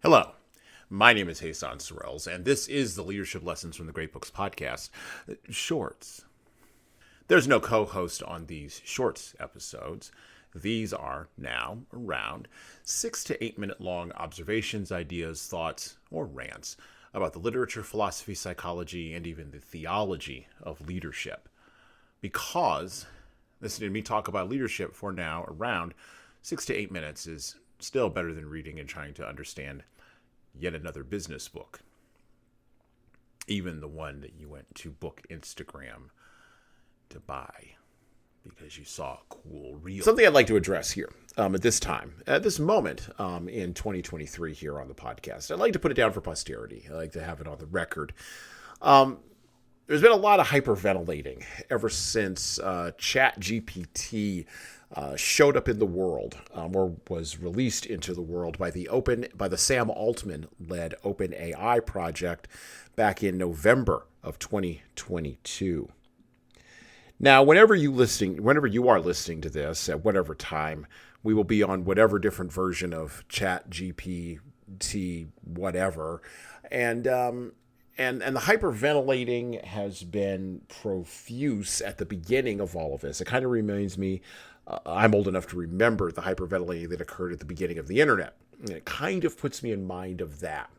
Hello, my name is Hassan Sorrells, and this is the Leadership Lessons from the Great Books podcast, Shorts. There's no co-host on these Shorts episodes. These are now around 6 to 8 minute long observations, ideas, thoughts, or rants about the literature, philosophy, psychology, and even the theology of leadership. Because listening to me talk about leadership for now around 6 to 8 minutes is still better than reading and trying to understand yet another business book. Even the one that you went to Book Instagram to buy because you saw a cool reel. Something I'd like to address here at this moment in 2023 here on the podcast. I'd like to put it down for posterity. I like to have it on the record. There's been a lot of hyperventilating ever since ChatGPT showed up in the world, or was released into the world by the Sam Altman-led OpenAI project back in November of 2022. Now, whenever you are listening to this at whatever time, we will be on whatever different version of ChatGPT, whatever, and the hyperventilating has been profuse at the beginning of all of this. It kind of reminds me, I'm old enough to remember the hyperventilating that occurred at the beginning of the internet. And it kind of puts me in mind of that,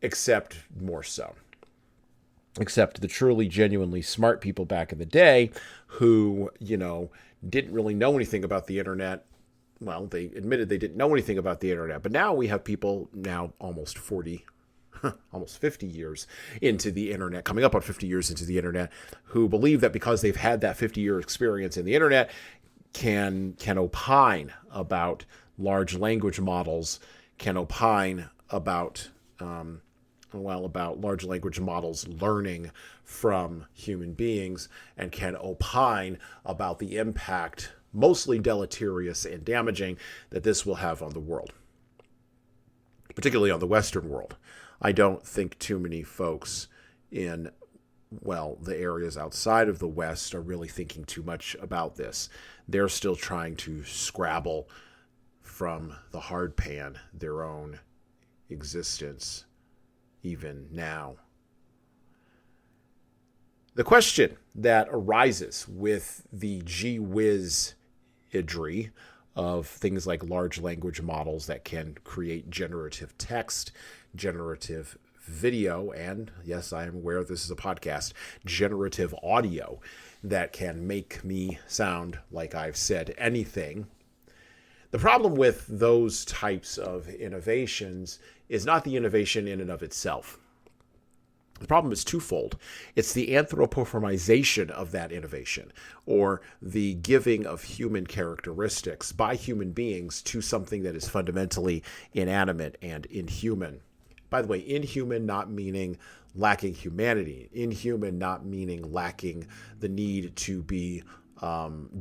except more so. Except the truly, genuinely smart people back in the day who, didn't really know anything about the internet. Well, they admitted they didn't know anything about the internet. But now we have people almost 50 years into the internet, coming up on 50 years into the internet, who believe that because they've had that 50-year experience in the internet, can opine about large language models, can opine about large language models learning from human beings, and can opine about the impact, mostly deleterious and damaging, that this will have on the world, particularly on the Western world. I don't think too many folks in, the areas outside of the West are really thinking too much about this. They're still trying to scrabble from the hard pan their own existence, even now. The question that arises with the gee whiz-idry of things like large language models that can create generative text, generative video, and yes, I am aware this is a podcast, generative audio that can make me sound like I've said anything. The problem with those types of innovations is not the innovation in and of itself. The problem is twofold. It's the anthropomorphization of that innovation, or the giving of human characteristics by human beings to something that is fundamentally inanimate and inhuman. By the way, inhuman not meaning lacking humanity. Inhuman not meaning lacking the need to be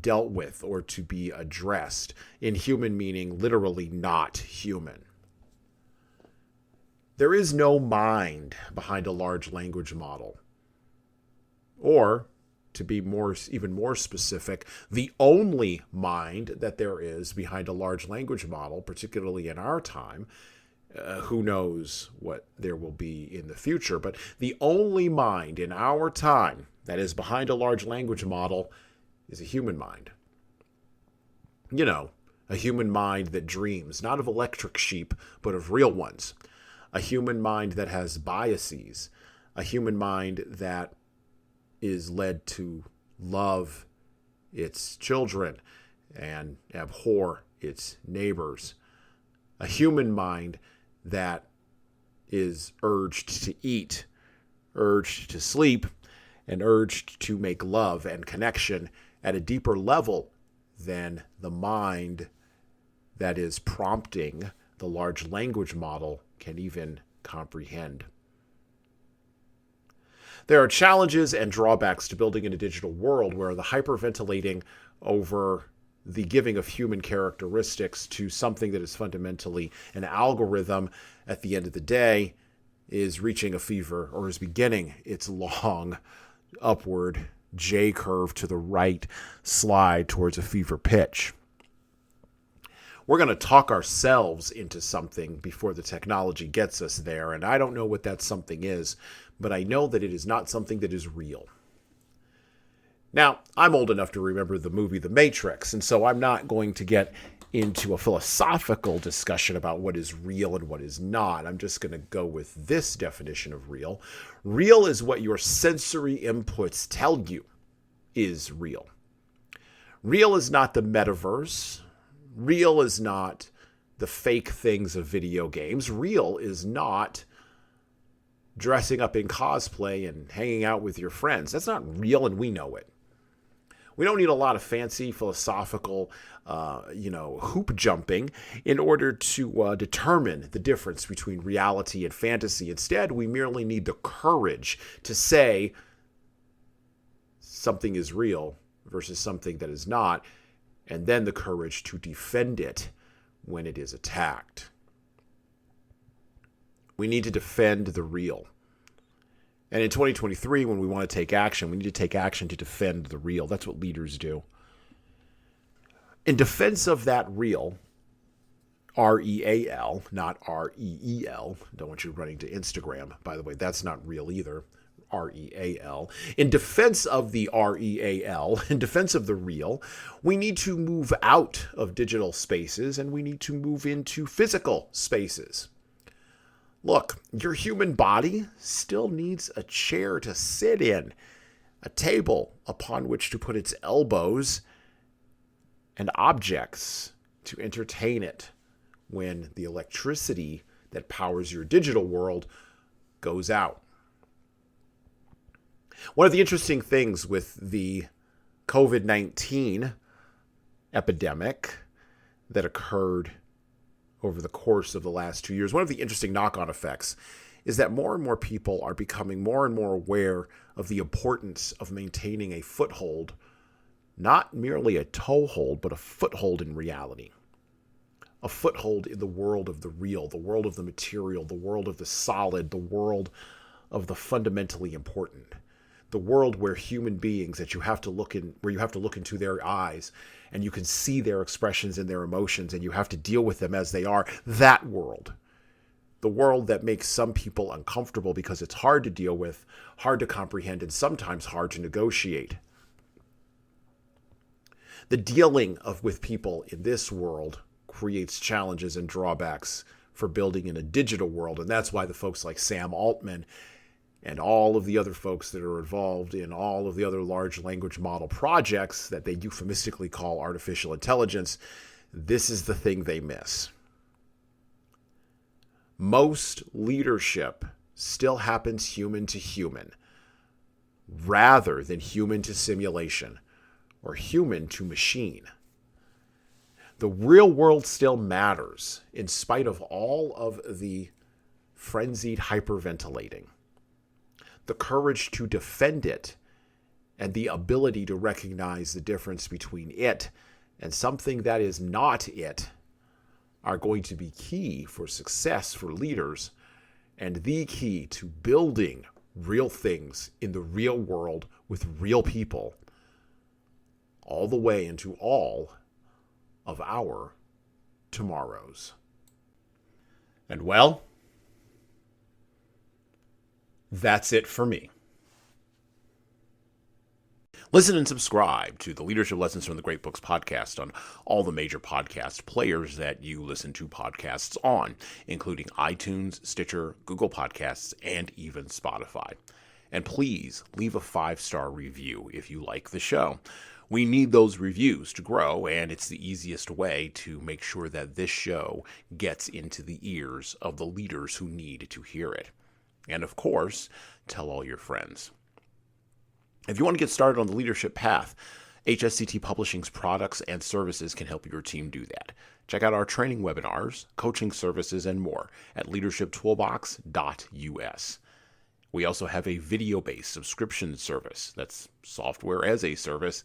dealt with or to be addressed. Inhuman meaning literally not human. There is no mind behind a large language model. Or, to be even more specific, the only mind that there is behind a large language model, particularly in our time, who knows what there will be in the future, but the only mind in our time that is behind a large language model is a human mind. A human mind that dreams, not of electric sheep, but of real ones. A human mind that has biases. A human mind that is led to love its children and abhor its neighbors. A human mind that is urged to eat, urged to sleep, and urged to make love and connection at a deeper level than the mind that is prompting the large language model can even comprehend. There are challenges and drawbacks to building in a digital world where the hyperventilating over the giving of human characteristics to something that is fundamentally an algorithm at the end of the day is reaching a fever, or is beginning its long upward J curve to the right slide towards a fever pitch. We're going to talk ourselves into something before the technology gets us there, and I don't know what that something is, but I know that it is not something that is real. Now, I'm old enough to remember the movie The Matrix, and so I'm not going to get into a philosophical discussion about what is real and what is not. I'm just going to go with this definition of real. Real is what your sensory inputs tell you is real. Real is not the metaverse. Real is not the fake things of video games. Real is not dressing up in cosplay and hanging out with your friends. That's not real, and we know it. We don't need a lot of fancy philosophical, hoop jumping in order to determine the difference between reality and fantasy. Instead, we merely need the courage to say something is real versus something that is not, and then the courage to defend it when it is attacked. We need to defend the real. And in 2023, when we want to take action, we need to take action to defend the real. That's what leaders do. In defense of that real, R-E-A-L, not R-E-E-L. Don't want you running to Instagram. By the way, that's not real either. R-E-A-L. In defense of the R-E-A-L, in defense of the real, we need to move out of digital spaces and we need to move into physical spaces. Look, your human body still needs a chair to sit in, a table upon which to put its elbows, and objects to entertain it when the electricity that powers your digital world goes out. One of the interesting things with the COVID-19 epidemic that occurred over the course of the last 2 years, one of the interesting knock-on effects is that more and more people are becoming more and more aware of the importance of maintaining a foothold, not merely a toehold, but a foothold in reality. A foothold in the world of the real, the world of the material, the world of the solid, the world of the fundamentally important. The world where human beings that you have to look in, where you have to look into their eyes and you can see their expressions and their emotions and you have to deal with them as they are. That world. The world that makes some people uncomfortable because it's hard to deal with, hard to comprehend, and sometimes hard to negotiate. The dealing with people in this world creates challenges and drawbacks for building in a digital world. And that's why the folks like Sam Altman and all of the other folks that are involved in all of the other large language model projects that they euphemistically call artificial intelligence, this is the thing they miss. Most leadership still happens human to human, rather than human to simulation or human to machine. The real world still matters in spite of all of the frenzied hyperventilating. The courage to defend it and the ability to recognize the difference between it and something that is not it are going to be key for success for leaders and the key to building real things in the real world with real people all the way into all of our tomorrows. And well, that's it for me. Listen and subscribe to the Leadership Lessons from the Great Books podcast on all the major podcast players that you listen to podcasts on, including iTunes, Stitcher, Google Podcasts, and even Spotify. And please leave a 5-star review if you like the show. We need those reviews to grow, and it's the easiest way to make sure that this show gets into the ears of the leaders who need to hear it. And of course, tell all your friends. If you want to get started on the leadership path, HSCT Publishing's products and services can help your team do that. Check out our training webinars, coaching services, and more at leadershiptoolbox.us. We also have a video-based subscription service that's software as a service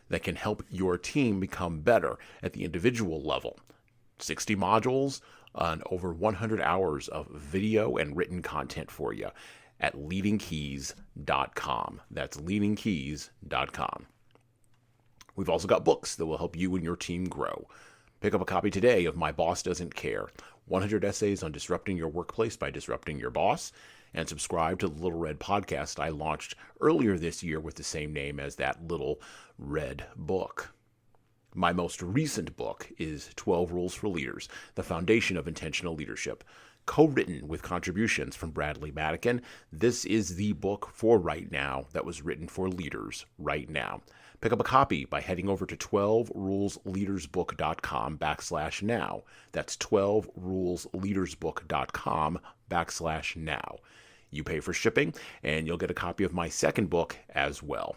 that can help your team become better at the individual level. 60 modules and over 100 hours of video and written content for you at LeadingKeys.com. That's LeadingKeys.com. We've also got books that will help you and your team grow. Pick up a copy today of My Boss Doesn't Care, 100 Essays on Disrupting Your Workplace by Disrupting Your Boss, and subscribe to the Little Red podcast I launched earlier this year with the same name as that Little Red book. My most recent book is 12 Rules for Leaders, the Foundation of Intentional Leadership. Co-written with contributions from Bradley Madigan, this is the book for right now that was written for leaders right now. Pick up a copy by heading over to 12rulesleadersbook.com/now. That's 12rulesleadersbook.com/now. You pay for shipping, and you'll get a copy of my second book as well.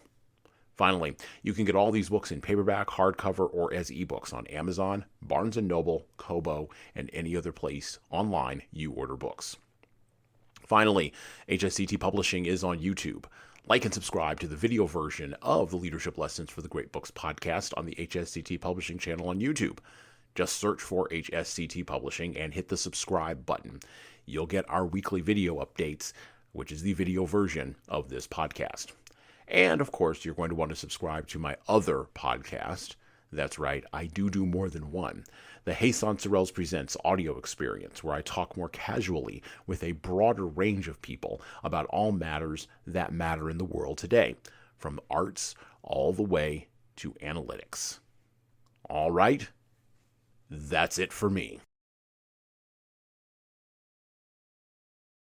Finally, you can get all these books in paperback, hardcover, or as ebooks on Amazon, Barnes & Noble, Kobo, and any other place online you order books. Finally, HSCT Publishing is on YouTube. Like and subscribe to the video version of the Leadership Lessons for the Great Books podcast on the HSCT Publishing channel on YouTube. Just search for HSCT Publishing and hit the subscribe button. You'll get our weekly video updates, which is the video version of this podcast. And, of course, you're going to want to subscribe to my other podcast. That's right, I do more than one. The Hassan Sorrells Presents audio experience, where I talk more casually with a broader range of people about all matters that matter in the world today, from arts all the way to analytics. All right, that's it for me.